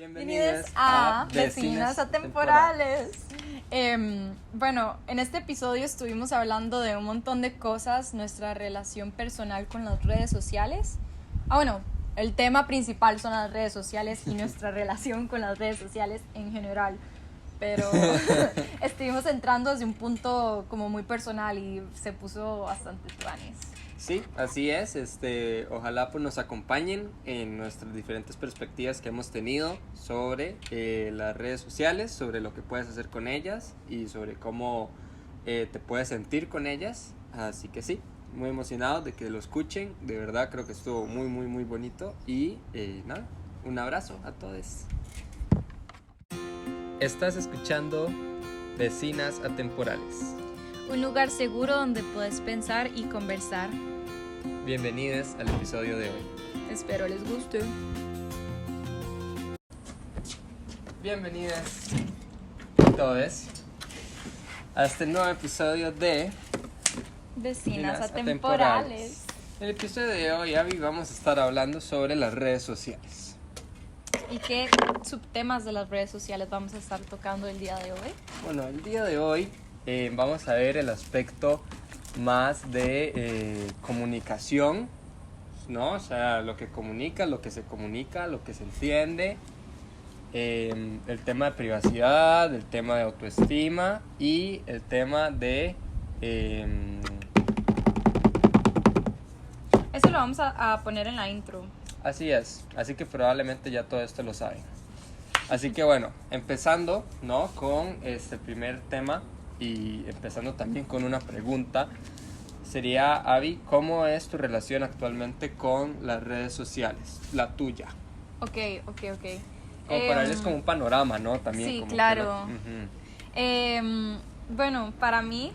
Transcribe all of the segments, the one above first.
Bienvenidos a Vecinas Atemporales. Bueno, en este episodio estuvimos hablando de un montón de cosas, nuestra relación personal con las redes sociales. Bueno, el tema principal son las redes sociales y nuestra relación con las redes sociales en general. Pero estuvimos entrando desde un punto como muy personal y se puso bastante tuanis. Sí, así es. Ojalá pues nos acompañen en nuestras diferentes perspectivas que hemos tenido sobre las redes sociales, sobre lo que puedes hacer con ellas y sobre cómo te puedes sentir con ellas. Así que sí, muy emocionado de que lo escuchen. De verdad creo que estuvo muy, muy, muy bonito. Y nada, un abrazo a todos. Estás escuchando Vecinas Atemporales. Un lugar seguro donde puedes pensar y conversar. Bienvenidos al episodio de hoy. Espero les guste. Bienvenidos todos a este nuevo episodio de Vecinas Atemporales. En el episodio de hoy, Abby, vamos a estar hablando sobre las redes sociales. ¿Y qué subtemas de las redes sociales vamos a estar tocando el día de hoy? Bueno, el día de hoy vamos a ver el aspecto más de comunicación, ¿no? O sea, lo que comunica, lo que se comunica, lo que se entiende, el tema de privacidad, el tema de autoestima y el tema de... Eso lo vamos a poner en la intro. Así es, así que probablemente ya todo esto lo saben. Así que bueno, empezando, ¿no? Con este primer tema y empezando también con una pregunta, sería, Abby, ¿cómo es tu relación actualmente con las redes sociales? La tuya. Ok. Como para darles como un panorama, ¿no? También. Sí, como claro. Bueno, para mí,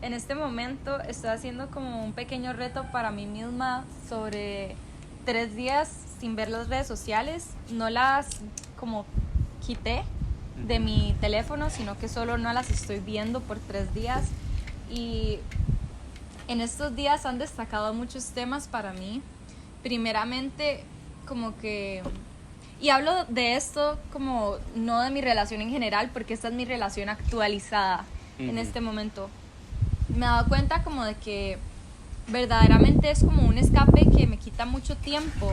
en este momento estoy haciendo como un pequeño reto para mí misma sobre 3 días sin ver las redes sociales. No las como quité de mi teléfono, sino que solo no las estoy viendo por 3 días. Y en estos días han destacado muchos temas para mí. Primeramente, como que... Y hablo de esto como no de mi relación en general, porque esta es mi relación actualizada en este momento. Me he dado cuenta como de que verdaderamente es como un escape que me quita mucho tiempo.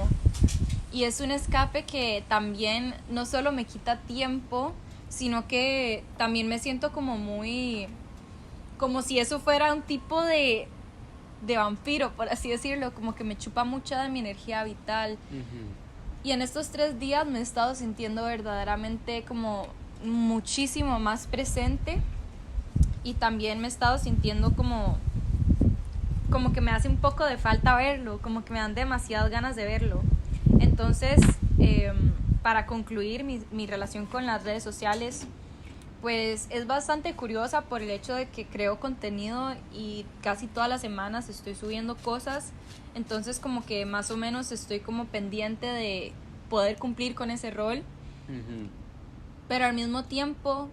Y es un escape que también no solo me quita tiempo, sino que también me siento como muy... como si eso fuera un tipo de vampiro, por así decirlo, como que me chupa mucha de mi energía vital. Y en estos 3 días me he estado sintiendo verdaderamente como muchísimo más presente, y también me he estado sintiendo como que me hace un poco de falta verlo, como que me dan demasiadas ganas de verlo. Entonces, para concluir mi relación con las redes sociales, pues es bastante curiosa por el hecho de que creo contenido y casi todas las semanas estoy subiendo cosas. Entonces como que más o menos estoy como pendiente de poder cumplir con ese rol. Pero al mismo tiempo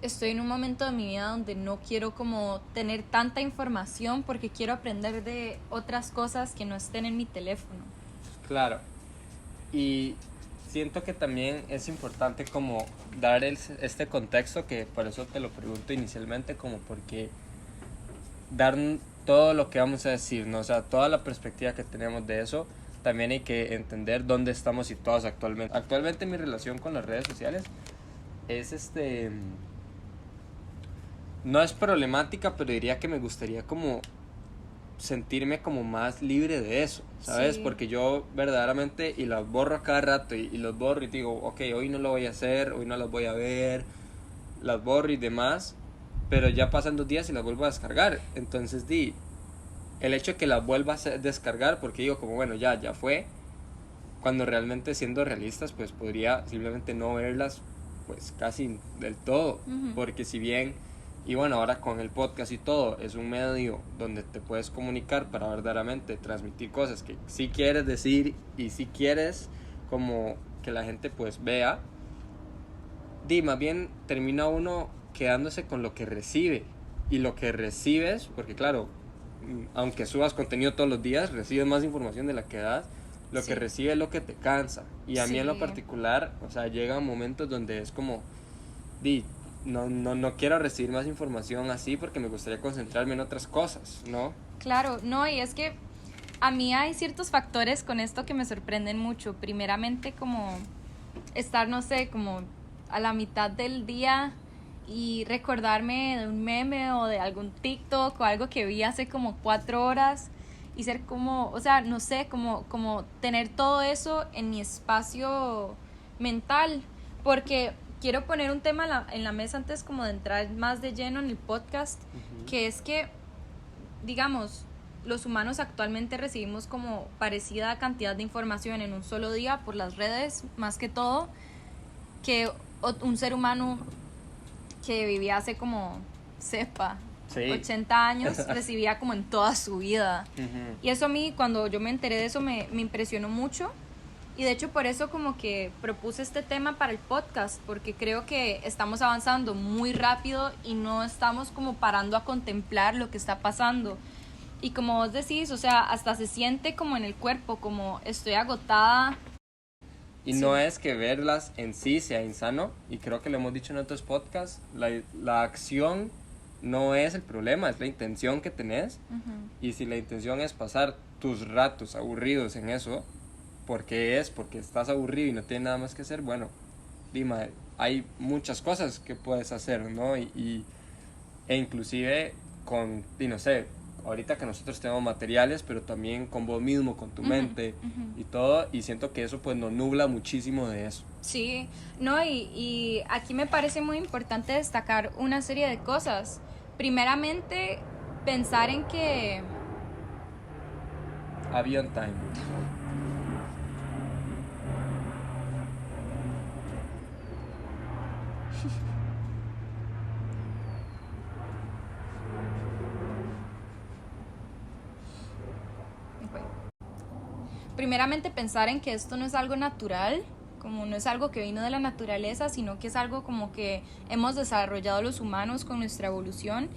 estoy en un momento de mi vida donde no quiero como tener tanta información, porque quiero aprender de otras cosas que no estén en mi teléfono. Claro. Y siento que también es importante como dar este contexto, que por eso te lo pregunto inicialmente, como porque dar todo lo que vamos a decir, ¿no? O sea, toda la perspectiva que tenemos de eso, también hay que entender dónde estamos situados actualmente. Actualmente mi relación con las redes sociales es no es problemática, pero diría que me gustaría como sentirme como más libre de eso, ¿sabes? Sí. Porque yo verdaderamente, y las borro a cada rato, y los borro y digo, ok, hoy no lo voy a hacer, hoy no las voy a ver, las borro y demás, pero ya pasan 2 días y las vuelvo a descargar. Entonces el hecho de que las vuelva a descargar, porque digo como, bueno, ya fue, cuando realmente, siendo realistas, pues podría simplemente no verlas pues casi del todo, porque si bien... Y bueno, ahora con el podcast y todo, es un medio donde te puedes comunicar para verdaderamente transmitir cosas que sí quieres decir y sí quieres como que la gente pues vea. Más bien termina uno quedándose con lo que recibe. Y lo que recibes, porque claro, aunque subas contenido todos los días, recibes más información de la que das, lo Sí. que recibe es lo que te cansa. Y a mí en lo Sí. particular, o sea, llegan momentos donde es como, di, no quiero recibir más información así porque me gustaría concentrarme en otras cosas, ¿no? Claro, no, y es que a mí hay ciertos factores con esto que me sorprenden mucho. Primeramente, como estar, no sé, como a la mitad del día y recordarme de un meme o de algún TikTok o algo que vi hace como 4 horas y ser como, o sea, no sé, como tener todo eso en mi espacio mental. Porque quiero poner un tema en la mesa antes como de entrar más de lleno en el podcast, que es que digamos, los humanos actualmente recibimos como parecida cantidad de información en un solo día por las redes, más que todo, que un ser humano que vivía hace como, sepa, Sí. 80 años, recibía como en toda su vida. Ujú. Y eso a mí, cuando yo me enteré de eso, me impresionó mucho. Y de hecho por eso como que propuse este tema para el podcast, porque creo que estamos avanzando muy rápido y no estamos como parando a contemplar lo que está pasando. Y como vos decís, o sea, hasta se siente como en el cuerpo, como estoy agotada. Y Sí. no es que verlas en sí sea insano, y creo que lo hemos dicho en otros podcasts, la acción no es el problema, es la intención que tenés. Y si la intención es pasar tus ratos aburridos en eso, porque estás aburrido y no tienes nada más que hacer, bueno, dime, hay muchas cosas que puedes hacer, ¿no? E inclusive con, y no sé, ahorita que nosotros tenemos materiales, pero también con vos mismo, con tu mente y todo, y siento que eso pues nos nubla muchísimo de eso. Sí, no, y aquí me parece muy importante destacar una serie de cosas. Primeramente, pensar en que... Avion time. Primeramente pensar en que esto no es algo natural, como no es algo que vino de la naturaleza, sino que es algo como que hemos desarrollado los humanos con nuestra evolución,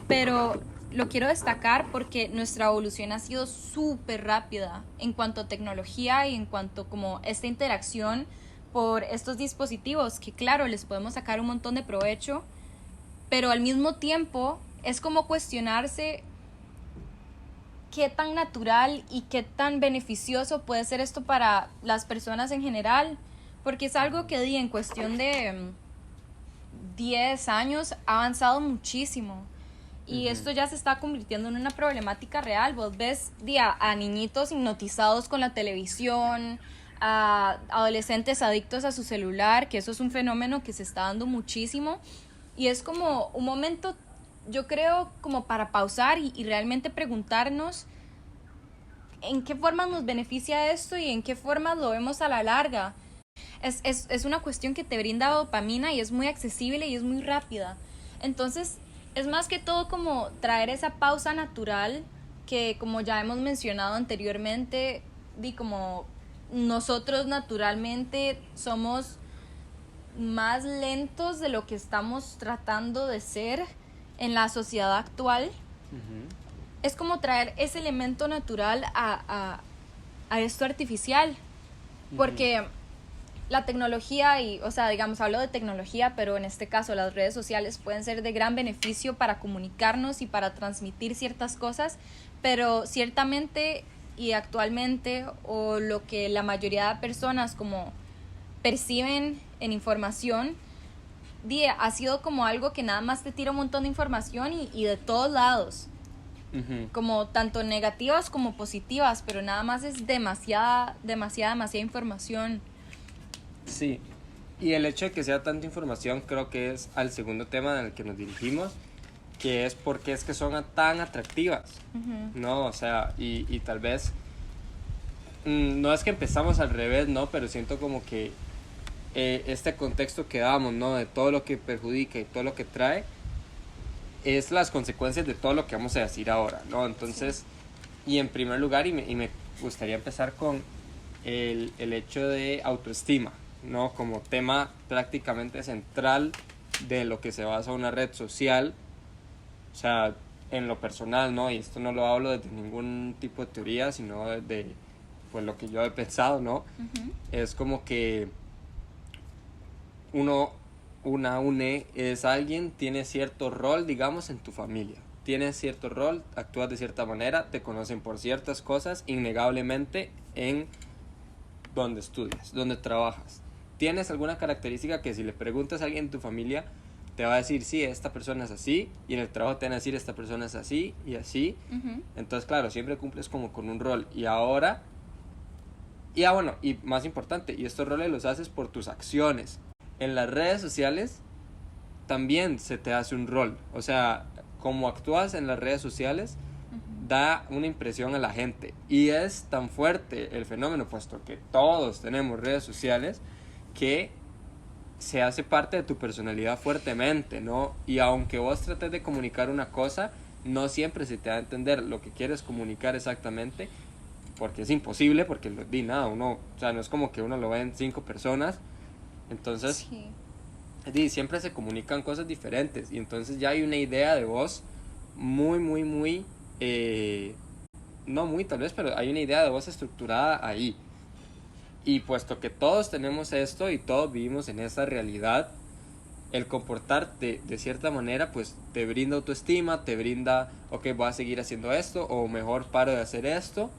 pero lo quiero destacar porque nuestra evolución ha sido súper rápida en cuanto a tecnología y en cuanto como esta interacción por estos dispositivos que claro les podemos sacar un montón de provecho, pero al mismo tiempo es como cuestionarse qué tan natural y qué tan beneficioso puede ser esto para las personas en general, porque es algo que en cuestión de 10 años ha avanzado muchísimo. Y esto ya se está convirtiendo en una problemática real. Vos ves a niñitos hipnotizados con la televisión, a adolescentes adictos a su celular, que eso es un fenómeno que se está dando muchísimo. Y es como un momento, yo creo, como para pausar y realmente preguntarnos en qué forma nos beneficia esto y en qué forma lo vemos a la larga. Es una cuestión que te brinda dopamina y es muy accesible y es muy rápida. Entonces, es más que todo como traer esa pausa natural que, como ya hemos mencionado anteriormente, como nosotros naturalmente somos más lentos de lo que estamos tratando de ser en la sociedad actual. Es como traer ese elemento natural a esto artificial, porque la tecnología o sea, digamos, hablo de tecnología, pero en este caso las redes sociales pueden ser de gran beneficio para comunicarnos y para transmitir ciertas cosas, pero ciertamente y actualmente, o lo que la mayoría de personas como perciben en información, ha sido como algo que nada más te tira un montón de información y de todos lados. Como tanto negativas como positivas, pero nada más es demasiada información. Sí, y el hecho de que sea tanta información creo que es al segundo tema en el que nos dirigimos, que es por qué es que son tan atractivas, ¿no? O sea, y tal vez, no es que empezamos al revés, ¿no? Pero siento como que este contexto que damos, ¿no? De todo lo que perjudica y todo lo que trae, es las consecuencias de todo lo que vamos a decir ahora, ¿no? Entonces, y en primer lugar, y me gustaría empezar con el hecho de autoestima, ¿no? Como tema prácticamente central de lo que se basa una red social, o sea, en lo personal, ¿no? Y esto no lo hablo desde ningún tipo de teoría, sino pues lo que yo he pensado, ¿no? Es como que una UNE es alguien, tiene cierto rol, digamos, en tu familia. Tienes cierto rol, actúas de cierta manera, te conocen por ciertas cosas, innegablemente en donde estudias, donde trabajas. Tienes alguna característica que si le preguntas a alguien en tu familia, te va a decir, sí, esta persona es así, y en el trabajo te van a decir, esta persona es así, y así. Entonces, claro, siempre cumples como con un rol. Y ahora, bueno, y más importante, y estos roles los haces por tus acciones. En las redes sociales también se te hace un rol. O sea, como actúas en las redes sociales, da una impresión a la gente. Y es tan fuerte el fenómeno, puesto que todos tenemos redes sociales, que se hace parte de tu personalidad fuertemente, ¿no? Y aunque vos trates de comunicar una cosa, no siempre se te va a entender lo que quieres comunicar exactamente, porque es imposible, porque nada, uno, o sea, no es como que uno lo ve en 5 personas, entonces siempre se comunican cosas diferentes, y entonces ya hay una idea de vos muy, no muy tal vez, pero hay una idea de vos estructurada ahí. Y puesto que todos tenemos esto y todos vivimos en esa realidad, el comportarte de cierta manera pues te brinda autoestima, te brinda, ok, voy a seguir haciendo esto, o mejor paro de hacer esto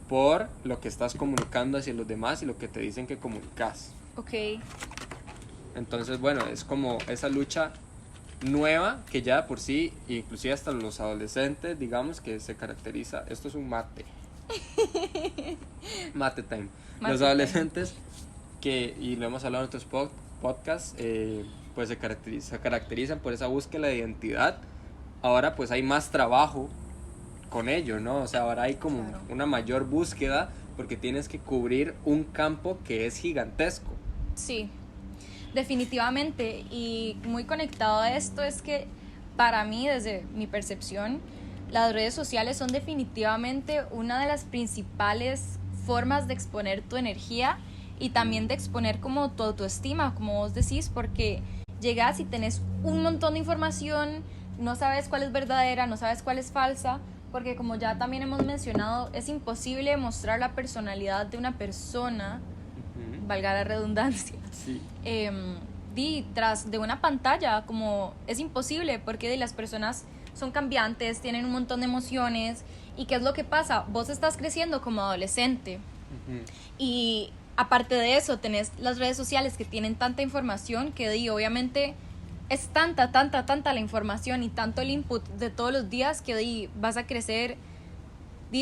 por lo que estás comunicando hacia los demás y lo que te dicen que comunicas. Ok. Entonces, bueno, es como esa lucha nueva que ya por sí, inclusive hasta los adolescentes, digamos, que se caracteriza, esto es un mate. Mate time. Los adolescentes que, y lo hemos hablado en otros podcasts, pues se caracterizan por esa búsqueda de identidad. Ahora pues hay más trabajo con ello, ¿no? O sea, ahora hay como una mayor búsqueda porque tienes que cubrir un campo que es gigantesco. Sí, definitivamente. Y muy conectado a esto es que para mí, desde mi percepción, las redes sociales son definitivamente una de las principales formas de exponer tu energía y también de exponer como tu autoestima, como vos decís, porque llegas y tenés un montón de información, no sabes cuál es verdadera, no sabes cuál es falsa, porque como ya también hemos mencionado, es imposible mostrar la personalidad de una persona, valga la redundancia, tras de una pantalla, como es imposible, porque las personas son cambiantes, tienen un montón de emociones. ¿Y qué es lo que pasa? Vos estás creciendo como adolescente. Y aparte de eso, tenés las redes sociales que tienen tanta información que obviamente es tanta la información y tanto el input de todos los días que vas a crecer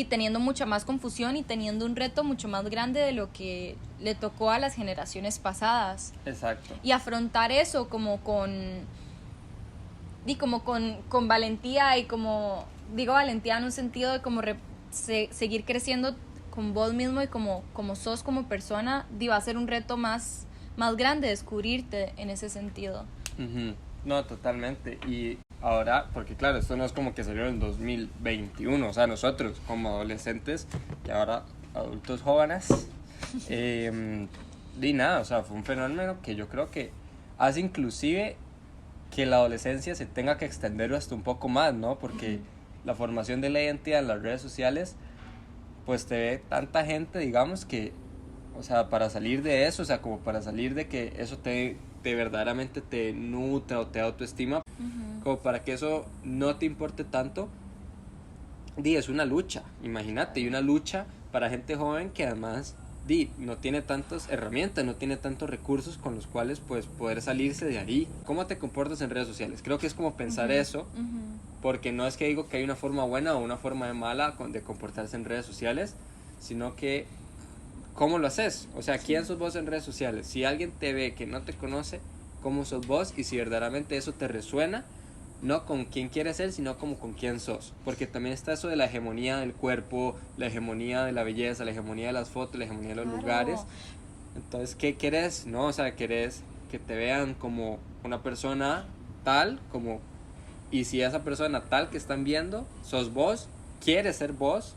teniendo mucha más confusión y teniendo un reto mucho más grande de lo que le tocó a las generaciones pasadas. Exacto. Y afrontar eso como con valentía y como, digo valentía en un sentido de como seguir creciendo con vos mismo y como sos como persona, va a ser un reto más grande descubrirte en ese sentido. No, totalmente. Y ahora, porque claro, esto no es como que salió en 2021, o sea, nosotros como adolescentes y ahora adultos jóvenes, nada, o sea, fue un fenómeno que yo creo que hace inclusive que la adolescencia se tenga que extender hasta un poco más, ¿no? Porque la formación de la identidad en las redes sociales, pues te ve tanta gente, digamos, que, o sea, para salir de eso, o sea, como para salir de que eso te verdaderamente te nutra o te da autoestima, como para que eso no te importe tanto, es una lucha, imagínate, y una lucha para gente joven que además no tiene tantas herramientas, no tiene tantos recursos con los cuales pues poder salirse de ahí. ¿Cómo te comportas en redes sociales? Creo que es como pensar eso, porque no es que digo que hay una forma buena o una forma mala de comportarse en redes sociales, sino que ¿cómo lo haces? O sea, ¿quién sos vos en redes sociales? Si alguien te ve que no te conoce, ¿cómo sos vos? Y si verdaderamente eso te resuena, no con quién quieres ser, sino como con quién sos. Porque también está eso de la hegemonía del cuerpo, la hegemonía de la belleza, la hegemonía de las fotos, la hegemonía de los lugares. Entonces, ¿qué querés? ¿No? O sea, querés que te vean como una persona tal, como... Y si esa persona tal que están viendo, sos vos, ¿quieres ser vos?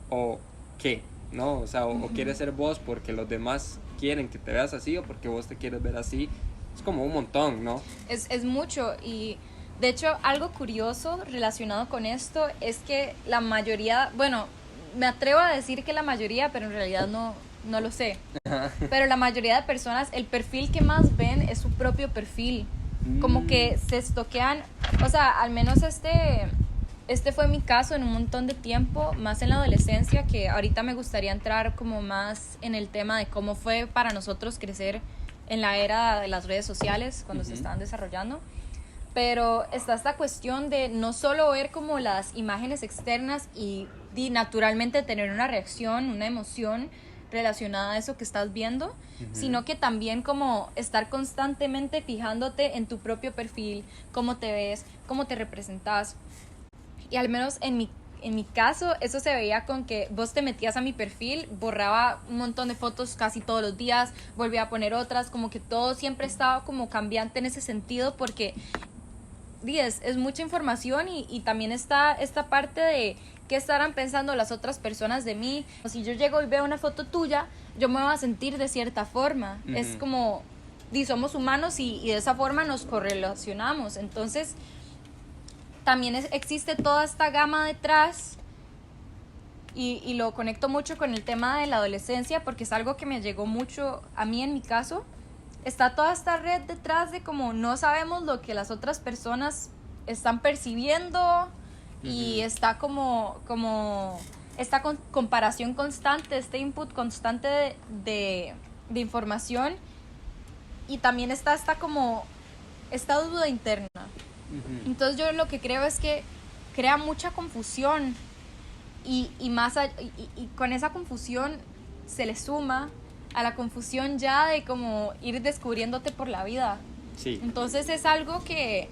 ¿O qué? ¿No? O sea, o quieres ser vos porque los demás quieren que te veas así o porque vos te quieres ver así. Es como un montón, ¿no? Es mucho. Y de hecho algo curioso relacionado con esto es que la mayoría, bueno, me atrevo a decir que la mayoría, pero en realidad no lo sé. Pero la mayoría de personas, el perfil que más ven es su propio perfil. Como que se estoquean, o sea, al menos este fue mi caso en un montón de tiempo, más en la adolescencia, que ahorita me gustaría entrar como más en el tema de cómo fue para nosotros crecer en la era de las redes sociales cuando se estaban desarrollando. Pero está esta cuestión de no solo ver como las imágenes externas y naturalmente tener una reacción, una emoción relacionada a eso que estás viendo, sino que también como estar constantemente fijándote en tu propio perfil, cómo te ves, cómo te representas. Y al menos en mi caso, eso se veía con que vos te metías a mi perfil, borraba un montón de fotos casi todos los días, volvía a poner otras, como que todo siempre estaba como cambiante en ese sentido, porque es mucha información y también está esta parte de qué estarán pensando las otras personas de mí. Si yo llego y veo una foto tuya, yo me voy a sentir de cierta forma. Es como, somos humanos y de esa forma nos correlacionamos. Entonces, también existe toda esta gama detrás y lo conecto mucho con el tema de la adolescencia porque es algo que me llegó mucho a mí en mi caso. Está toda esta red detrás de como no sabemos lo que las otras personas están percibiendo y está como esta comparación constante, este input constante de información y también está esta duda interna. Entonces yo lo que creo es que crea mucha confusión y con esa confusión se le suma a la confusión ya de como ir descubriéndote por la vida. Sí. Entonces es algo que,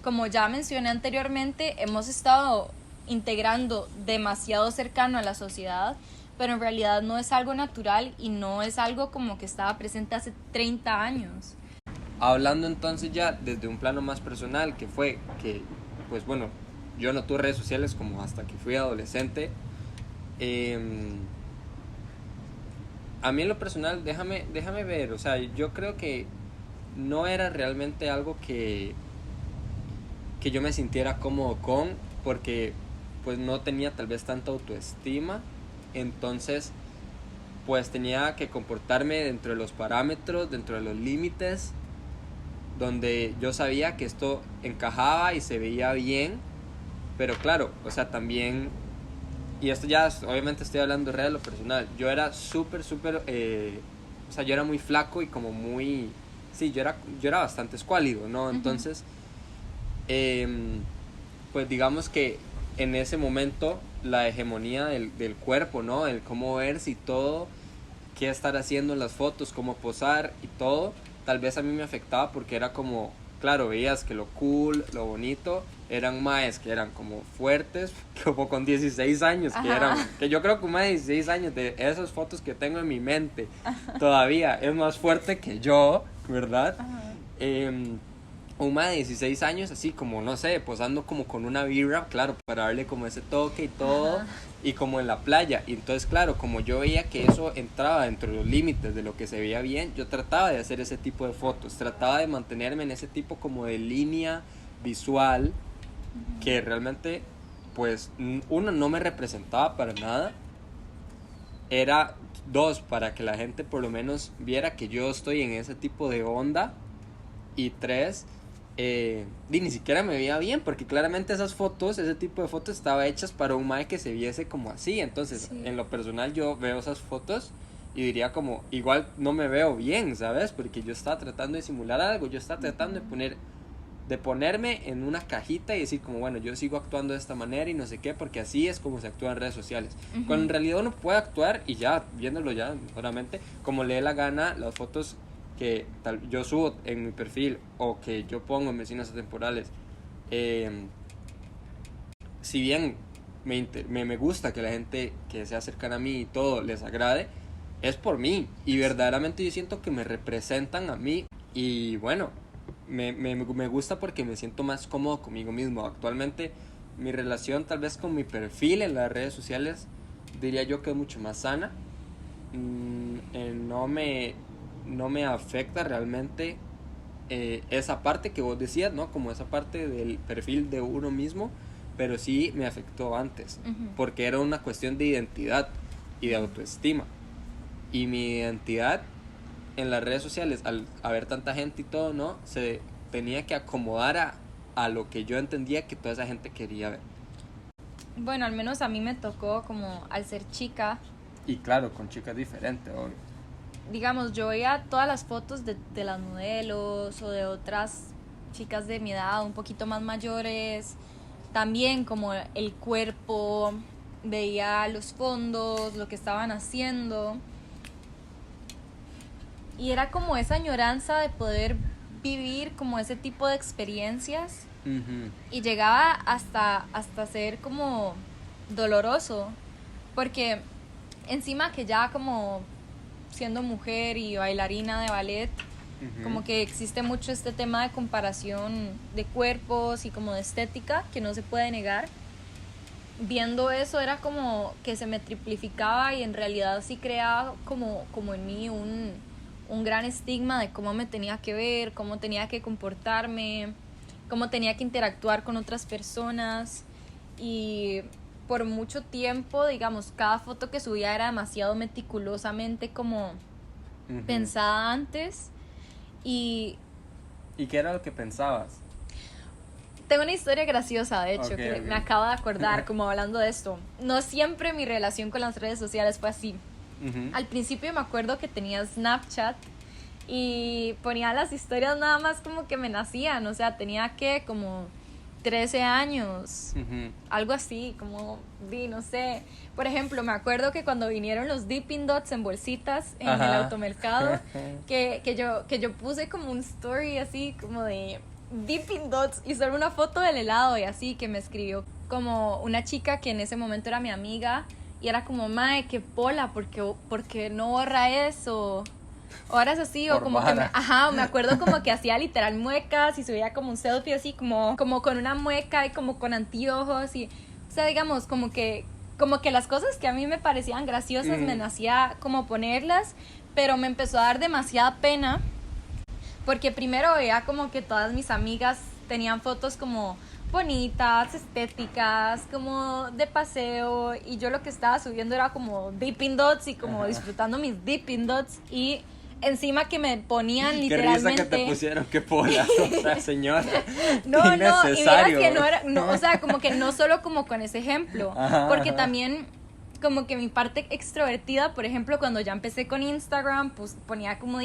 como ya mencioné anteriormente, hemos estado integrando demasiado cercano a la sociedad, pero en realidad no es algo natural y no es algo como que estaba presente hace 30 años. Hablando entonces ya desde un plano más personal, que fue que, pues bueno, yo no tuve redes sociales como hasta que fui adolescente. A mí en lo personal, déjame ver, o sea, yo creo que no era realmente algo que yo me sintiera cómodo con, porque pues no tenía tal vez tanta autoestima, entonces pues tenía que comportarme dentro de los parámetros, dentro de los límites, donde yo sabía que esto encajaba y se veía bien, pero claro, o sea, también, y esto ya obviamente estoy hablando de lo personal, yo era súper, o sea, yo era muy flaco y como muy, sí, yo era bastante escuálido, ¿no? Entonces, pues digamos que en ese momento la hegemonía del cuerpo, ¿no? El cómo verse y todo, qué estar haciendo en las fotos, cómo posar y todo, tal vez a mí me afectaba porque era como, claro, veías que lo cool, lo bonito, eran maes que eran como fuertes, como con 16 años, que yo creo que un mae de 16 años, de esas fotos que tengo en mi mente, todavía es más fuerte que yo, ¿verdad? Un mae de 16 años, así como, no sé, posando como con una birra, claro, para darle como ese toque y todo, y como en la playa. Y entonces, claro, como yo veía que eso entraba dentro de los límites de lo que se veía bien, yo trataba de hacer ese tipo de fotos, trataba de mantenerme en ese tipo como de línea visual que realmente, pues, uno, no me representaba para nada. Era dos, para que la gente por lo menos viera que yo estoy en ese tipo de onda. Y tres, ni siquiera me veía bien, porque claramente esas fotos, ese tipo de fotos estaba hechas para un mae que se viese como así. Entonces, sí, en lo personal yo veo esas fotos y diría como, igual no me veo bien, ¿sabes? Porque yo estaba tratando de simular algo, yo estaba tratando de ponerme en una cajita y decir como, bueno, yo sigo actuando de esta manera y no sé qué, porque así es como se actúa en redes sociales. Cuando en realidad uno puede actuar, y ya, viéndolo ya, solamente, como le dé la gana, las fotos que yo subo en mi perfil o que yo pongo en Vecinos Atemporales, si bien me gusta que la gente que se acercan a mí y todo les agrade, es por mí, y verdaderamente yo siento que me representan a mí, y bueno, me gusta porque me siento más cómodo conmigo mismo. Actualmente mi relación tal vez con mi perfil en las redes sociales diría yo que es mucho más sana. No me afecta realmente esa parte que vos decías, ¿no? Como esa parte del perfil de uno mismo, pero sí me afectó antes, porque era una cuestión de identidad y de autoestima. Y mi identidad en las redes sociales, al haber tanta gente y todo, ¿no? Se tenía que acomodar a lo que yo entendía que toda esa gente quería ver. Bueno, al menos a mí me tocó como al ser chica. Y claro, con chicas diferentes, obvio. Digamos, yo veía todas las fotos de las modelos o de otras chicas de mi edad, un poquito más mayores. También como el cuerpo, veía los fondos, lo que estaban haciendo. Y era como esa añoranza de poder vivir como ese tipo de experiencias. Y llegaba hasta ser como doloroso. Porque encima que ya como siendo mujer y bailarina de ballet, como que existe mucho este tema de comparación de cuerpos y como de estética que no se puede negar. Viendo eso era como que se me triplificaba y en realidad sí creaba como en mí un gran estigma de cómo me tenía que ver, cómo tenía que comportarme, cómo tenía que interactuar con otras personas. Y por mucho tiempo, digamos, cada foto que subía era demasiado meticulosamente como pensada antes. ¿Y qué era lo que pensabas? Tengo una historia graciosa, de hecho, que me acabo de acordar, como hablando de esto. No siempre mi relación con las redes sociales fue así. Al principio me acuerdo que tenía Snapchat y ponía las historias nada más como que me nacían. O sea, tenía que como 13 años, algo así, como, no sé. Por ejemplo, me acuerdo que cuando vinieron los Dippin' Dots en bolsitas en el automercado, que yo puse como un story así, como de Dippin' Dots, y solo una foto del helado y así, que me escribió como una chica que en ese momento era mi amiga, y era como, mae, qué pola, porque no borra eso. O ahora es así, o como que me acuerdo como que hacía literal muecas y subía como un selfie así como con una mueca y como con anteojos y, o sea, digamos, como que las cosas que a mí me parecían graciosas me nacía como ponerlas, pero me empezó a dar demasiada pena porque primero veía como que todas mis amigas tenían fotos como bonitas, estéticas, como de paseo, y yo lo que estaba subiendo era como Dippin' Dots y como disfrutando mis Dippin' Dots, y encima que me ponían literalmente... Qué risa que te pusieron, qué pola, o sea, señora. No, y mira que no era, no, o sea, como que no solo como con ese ejemplo, porque también como que mi parte extrovertida, por ejemplo, cuando ya empecé con Instagram, pues ponía como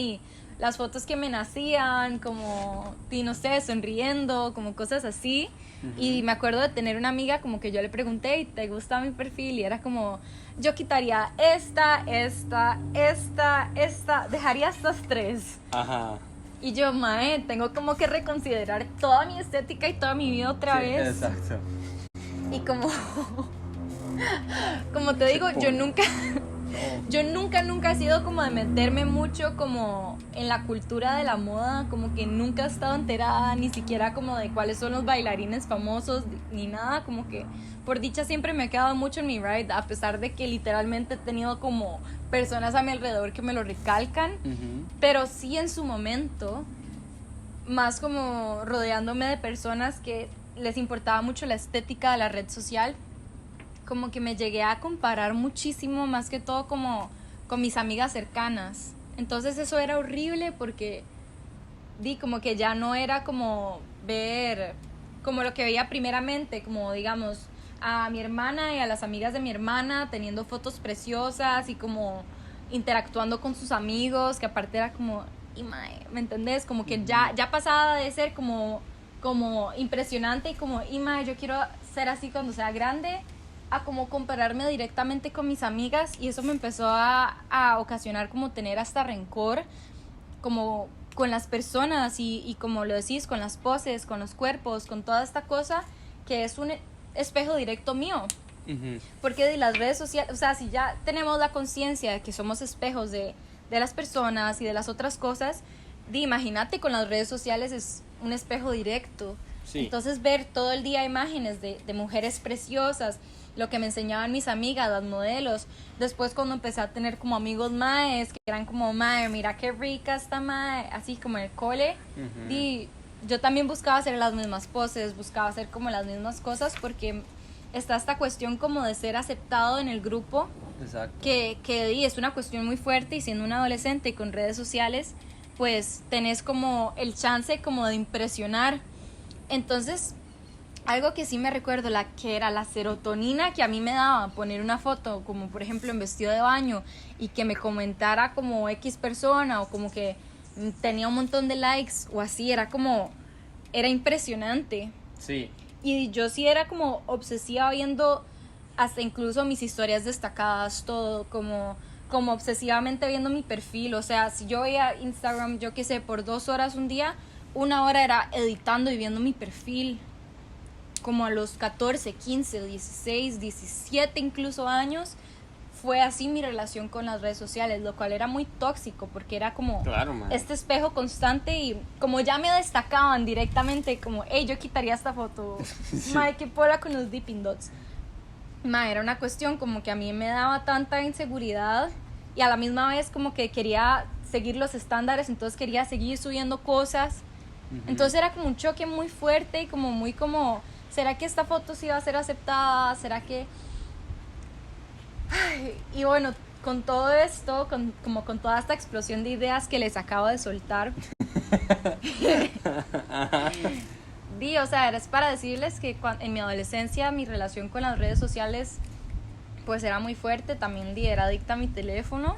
las fotos que me nacían, como, no sé, sonriendo, como cosas así. Y me acuerdo de tener una amiga como que yo le pregunté, ¿te gusta mi perfil? Y era como, yo quitaría esta, dejaría estas 3. Y yo, mae, tengo como que reconsiderar toda mi estética y toda mi vida otra vez. Exacto. Y como te digo, yo nunca he sido como de meterme mucho como en la cultura de la moda, como que nunca he estado enterada ni siquiera como de cuáles son los bailarines famosos ni nada, como que por dicha siempre me he quedado mucho en mi ride, a pesar de que literalmente he tenido como personas a mi alrededor que me lo recalcan, pero sí en su momento, más como rodeándome de personas que les importaba mucho la estética de la red social, como que me llegué a comparar muchísimo, más que todo como con mis amigas cercanas. Entonces eso era horrible porque como que ya no era como ver como lo que veía primeramente, como digamos a mi hermana y a las amigas de mi hermana teniendo fotos preciosas y como interactuando con sus amigos, que aparte era como, ¿me entendés? Como que ya pasaba de ser como impresionante y como, yo quiero ser así cuando sea grande, a como compararme directamente con mis amigas, y eso me empezó a ocasionar como tener hasta rencor como con las personas y como lo decís, con las poses, con los cuerpos, con toda esta cosa que es un espejo directo mío. Porque de las redes sociales, o sea, si ya tenemos la conciencia de que somos espejos de las personas y de las otras cosas, imagínate, con las redes sociales es un espejo directo. Sí. Entonces ver todo el día imágenes de mujeres preciosas, lo que me enseñaban mis amigas, las modelos. Después cuando empecé a tener como amigos maes, que eran como, mae, mira qué rica esta mae, así como en el cole, yo también buscaba hacer las mismas poses, buscaba hacer como las mismas cosas porque está esta cuestión como de ser aceptado en el grupo. Exacto. Que es una cuestión muy fuerte, y siendo un adolescente y con redes sociales, pues tenés como el chance como de impresionar. Entonces, algo que sí me recuerdo, la que era la serotonina que a mí me daba poner una foto, como por ejemplo en vestido de baño, y que me comentara como X persona, o como que tenía un montón de likes o así, era impresionante. Sí. Y yo sí era como obsesiva viendo hasta incluso mis historias destacadas, todo, como obsesivamente viendo mi perfil. O sea, si yo veía Instagram, yo qué sé, por 2 horas un día, 1 hora era editando y viendo mi perfil. Como a los 14, 15, 16, 17 incluso años, fue así mi relación con las redes sociales, lo cual era muy tóxico porque era como Claro, man. este espejo constante, y como ya me destacaban directamente, como, hey, yo quitaría esta foto, Sí. madre, qué pola con los Dipping Dots. Madre, era una cuestión como que a mí me daba tanta inseguridad, y a la misma vez como que quería seguir los estándares, entonces quería seguir subiendo cosas. Entonces era como un choque muy fuerte y como muy como, ¿será que esta foto sí va a ser aceptada? ¿Será que...? Ay, y bueno, con todo esto, como con toda esta explosión de ideas que les acabo de soltar, o sea, es para decirles que en mi adolescencia mi relación con las redes sociales pues era muy fuerte. También era adicta a mi teléfono,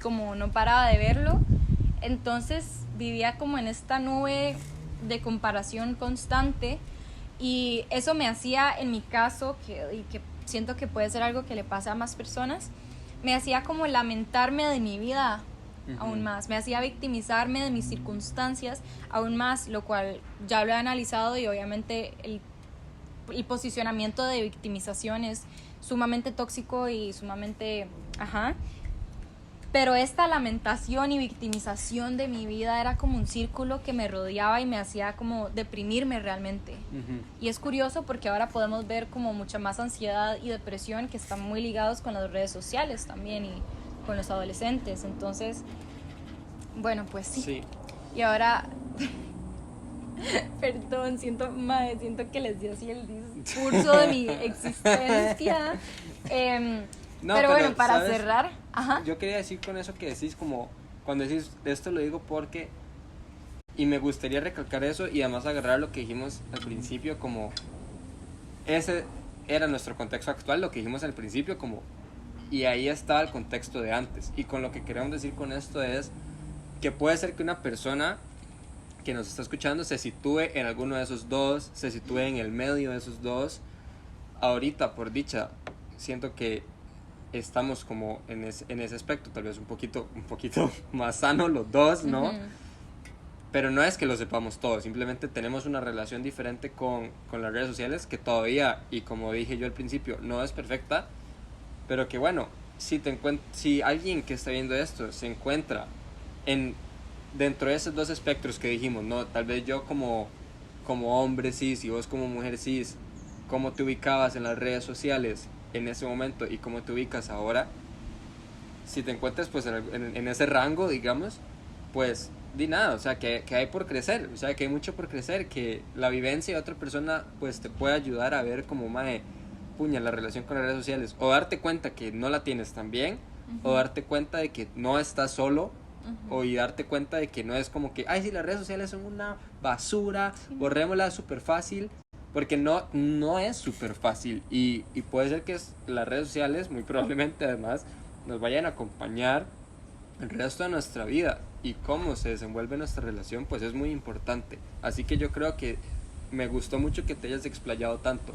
como no paraba de verlo. Entonces vivía como en esta nube de comparación constante, y eso me hacía, en mi caso, y que siento que puede ser algo que le pasa a más personas, me hacía como lamentarme de mi vida aún más, me hacía victimizarme de mis circunstancias aún más, lo cual ya lo he analizado, y obviamente el posicionamiento de victimización es sumamente tóxico y sumamente, pero esta lamentación y victimización de mi vida era como un círculo que me rodeaba y me hacía como deprimirme realmente. Y es curioso porque ahora podemos ver como mucha más ansiedad y depresión que están muy ligados con las redes sociales también, y con los adolescentes. Entonces, bueno, pues sí. Y ahora, perdón, siento que les di así el discurso de mi existencia. No, pero bueno, para ¿sabes? Cerrar, yo quería decir con eso que decís, como cuando decís esto, lo digo porque, y me gustaría recalcar eso, y además agarrar lo que dijimos al principio, como ese era nuestro contexto actual, lo que dijimos al principio, como, y ahí estaba el contexto de antes. Y con lo que queremos decir con esto es que puede ser que una persona que nos está escuchando se sitúe en alguno de esos dos, se sitúe en el medio de esos dos. Ahorita, por dicha, siento que estamos como en ese aspecto, tal vez un poquito más sano los dos, ¿no? Pero no es que lo sepamos todos, simplemente tenemos una relación diferente con las redes sociales, que todavía, y como dije yo al principio, no es perfecta, pero que bueno, si alguien que está viendo esto se encuentra dentro de esos dos espectros que dijimos, ¿no? Tal vez yo como hombre cis y vos como mujer cis, ¿cómo te ubicabas en las redes sociales en ese momento y cómo te ubicas ahora? Si te encuentras pues en ese rango, digamos, pues di nada, o sea, que hay por crecer, o sea, que hay mucho por crecer, que la vivencia de otra persona pues te puede ayudar a ver como puña la relación con las redes sociales, o darte cuenta que no la tienes tan bien, o darte cuenta de que no estás solo, o y darte cuenta de que no es como que, ay, si las redes sociales son una basura, borrémosla súper fácil, porque no es súper fácil, y puede ser que las redes sociales muy probablemente además nos vayan a acompañar el resto de nuestra vida, y cómo se desenvuelve nuestra relación pues es muy importante. Así que yo creo que me gustó mucho que te hayas explayado tanto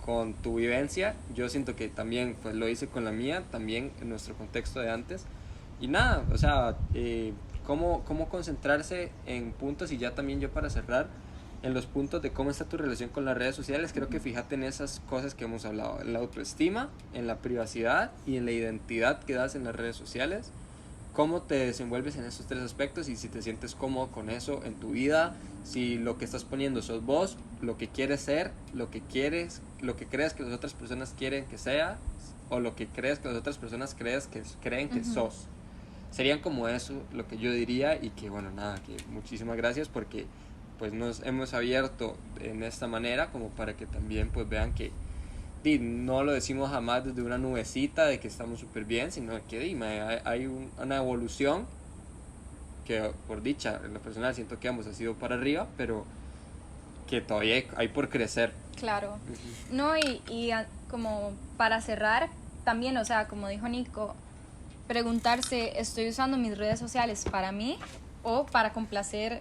con tu vivencia. Yo siento que también pues lo hice con la mía, también en nuestro contexto de antes. Y nada, o sea, cómo concentrarse en puntos, y ya también yo para cerrar, en los puntos de cómo está tu relación con las redes sociales. Creo que fíjate en esas cosas que hemos hablado, en la autoestima, en la privacidad y en la identidad que das en las redes sociales. Cómo te desenvuelves en esos tres aspectos, y si te sientes cómodo con eso en tu vida, si lo que estás poniendo sos vos, lo que quieres ser, lo que crees que las otras personas quieren que sea, o lo que crees que las otras personas creen que sos. Serían como eso lo que yo diría. Y que bueno, nada, que muchísimas gracias, porque pues nos hemos abierto en esta manera como para que también pues vean que no lo decimos jamás desde una nubecita de que estamos súper bien, sino que hay una evolución que por dicha en lo personal siento que hemos sido para arriba, pero que todavía hay por crecer. Claro. No, como para cerrar, también, o sea, como dijo Nico, preguntarse, ¿estoy usando mis redes sociales para mí o para complacer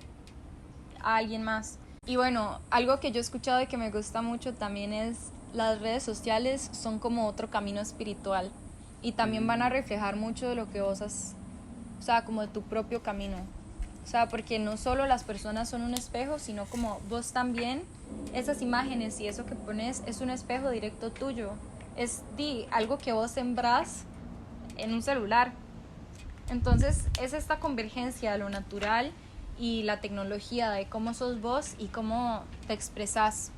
a alguien más? Y bueno, algo que yo he escuchado y que me gusta mucho también es las redes sociales son como otro camino espiritual y también van a reflejar mucho de lo que vos has, o sea, como de tu propio camino. O sea, porque no solo las personas son un espejo, sino como vos también, esas imágenes y eso que pones es un espejo directo tuyo. Es algo que vos sembrás en un celular. Entonces es esta convergencia de lo natural y la tecnología de cómo sos vos y cómo te expresás.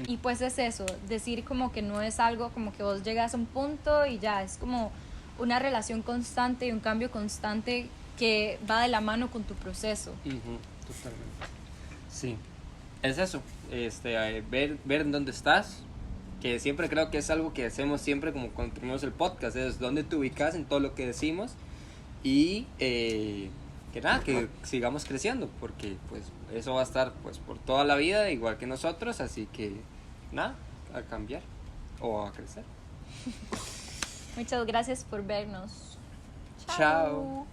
Y pues es eso, decir como que no es algo como que vos llegas a un punto y ya, es como una relación constante y un cambio constante que va de la mano con tu proceso. Totalmente. Sí, es eso, ver en dónde estás, que siempre creo que es algo que hacemos siempre como cuando tenemos el podcast, es dónde te ubicas en todo lo que decimos y que nada, que sigamos creciendo, porque pues eso va a estar pues por toda la vida igual que nosotros, así que nada, a cambiar o a crecer. Muchas gracias por vernos. Chao.